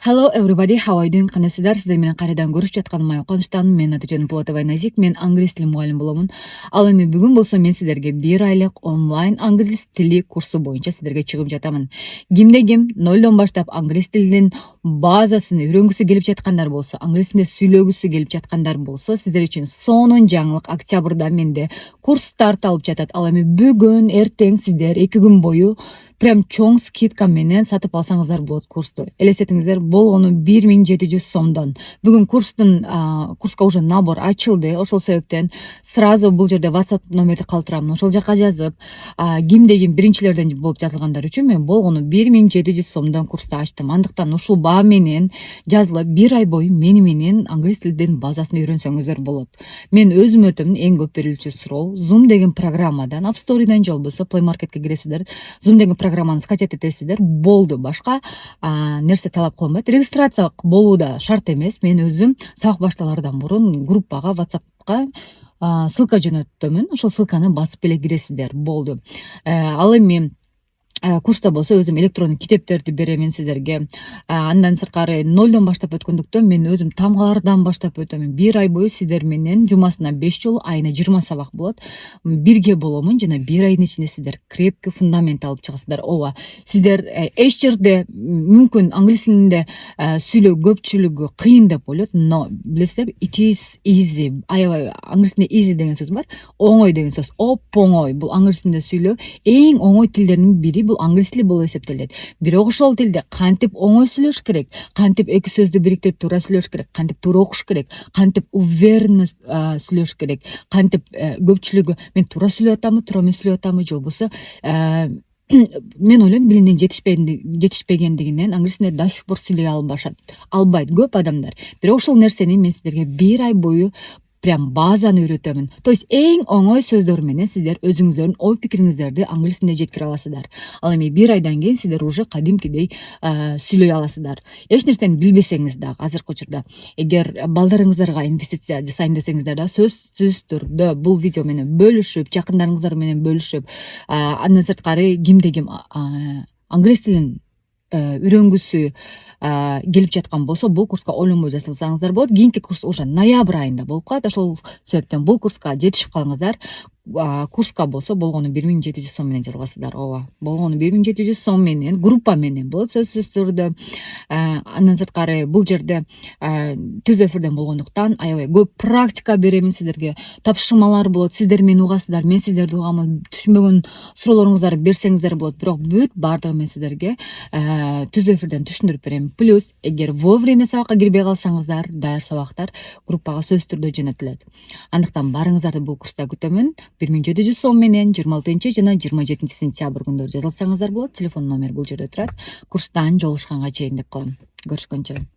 Hello everybody, how are you doing? Кандайсыздар? Сиздер менен кайрадан көрүшүп жатканыма кубанычтамын. Мен Атажан Пулатова Назик, мен англис тили мугалим боломун. Ал эми бүгүн болсо мен сиздерге 1 айлык онлайн англис тили курсу боюнча сиздерге чыгып жатамын. Кимде ким нолдон баштап англис тилинин базасын үйрөнгүсү келип жаткандар болсо, англис тилинде сүйлөгүсү келип жаткандар болсо, сиздер үчүн сонун жаңылык. Октябрда менде курс старт алып жатат. Ал эми бүгүн, эртең сиздер 2 күн бою прям чоң скидка менен сатып алсаңыздар болот курсту. Элестетиңиздер, болгону 1700 сомдон. Бүгүн курска уже набор ачылды. Ошол себептен сразу бул жерде WhatsApp номерди калтырамын. Ошол жака жазып, кимде ким биринчилерден болуп жазылгандар үчүн мен болгону 1700 сомдон курсту ачтым. Андыктан ушул баа менен жазылып 1 ай бою мени менен англис тилдин базасын үйрөнсөңүздөр болот. Мен өзүм өтөмүн эң көп берилүүчү суроо Zoom деген программадан, App Store'дан же болбосо Play Marketке киресиздер. Zoom деген программаны скачать этесиздер. Болду, башка нерсе талап кылынбайт. Регистрация болуу да шарт эмес. Мен өзүм сабак башталардан мурун группага, WhatsAppка ссылка жөнөттүмүн. Ошол ссылканы басып эле киресиздер. Болду. Ал эми курста болсо өзүм электрондук китептерди беремин сиздерге. Андан сырткары нолдон баштап өткөндүктөн мен өзүм тамгалардан баштап өтөмүн. 1 ай бою сиздер менен жумасына 5 жолу, айына 20 сабак болот. Бирге боломун жана 1 айдын ичинде сиздер крепкий фундамент алып чыгасыздар. Ооба, сиздер эч жерде мүмкүн англис тилинде сүйлөө көпчүлүгү кыйын деп ойлойт, но билесиздерби, it is easy. Аябай англис тилинде easy деген сөз бар, оңой деген сөз. Оп-оңой. Бул англис тилинде сүйлөө эң оңой тилдердин бири. Бул англис тили болуп эсептелет. Бирок ошол тилде кантип оңой сүйлөш керек, кантип эки сөздү бириктирип туура сүйлөш керек, кантип туура окуш керек, кантип уверенно сүйлөш керек, кантип көпчүлүгү мен туура сүйлөп атамбы, туура эмес сүйлөп атамбы, же болбосо мен ойлойм билимдин жетишпегендигинен англис тилинде до сих пор сүйлөй албайт көп адамдар. Бирок ошол нерсени мен сиздерге 1 ай бою прям базаны үйрөтөмүн. То есть эң оңой сөздөр менен сиздер өзүңүздөрдүн ой пикириңиздерди англис тилинде жеткире аласыздар. Ал эми 1 айдан кийин сиздер уже кадимкидей сүйлөй аласыздар. Эч нерсени билбесеңиз дагы азыркы учурда, эгер балдарыңыздарга инвестиция жасайм десеңиздер да сөзсүз түрдө бул видео менен бөлүшүп, жакындарыңыздар менен бөлүшүп, андан сырткары кимде ким англис тилин үйрөнгүсү келип жаткан болсо, бул курска ойлонбой жазылсаңыздар болот. Кийинки курс уже ноябрь айында болуп калат. Ошол себептен бул курска жетишип калыңыздар. Курска болсо болгону 1700 сом менен жазыласыздар. Ооба, болгону 1700 сом менен, группа менен болот сөзсүз түрдө. Андан сырткары бул жерде түз эфирден болгондуктан аябай көп практика беремин сиздерге. Тапшырмалар болот, сиздер мени угасыздар, мен сиздерди угамын. Түшүнбөгөн суроолоруңуздарды берсеңиздер болот, бирок баардыгын мен сиздерге түз эфирден түшүндүрүп берем. Плюс, эгер вовремя сабакка кирбей калсаңыздар, даяр сабактар группага сөзсүз түрдө жөнөтүлөт. Андыктан баарыңыздарды бул курста күтөмүн. 1700 сом менен 26 жана 27 сентябрь күндөрү жазылсаңыздар болот. Телефон номер бул жерде турат. Курстан жолугушканга чейин деп калам. Көрүшкөнчө.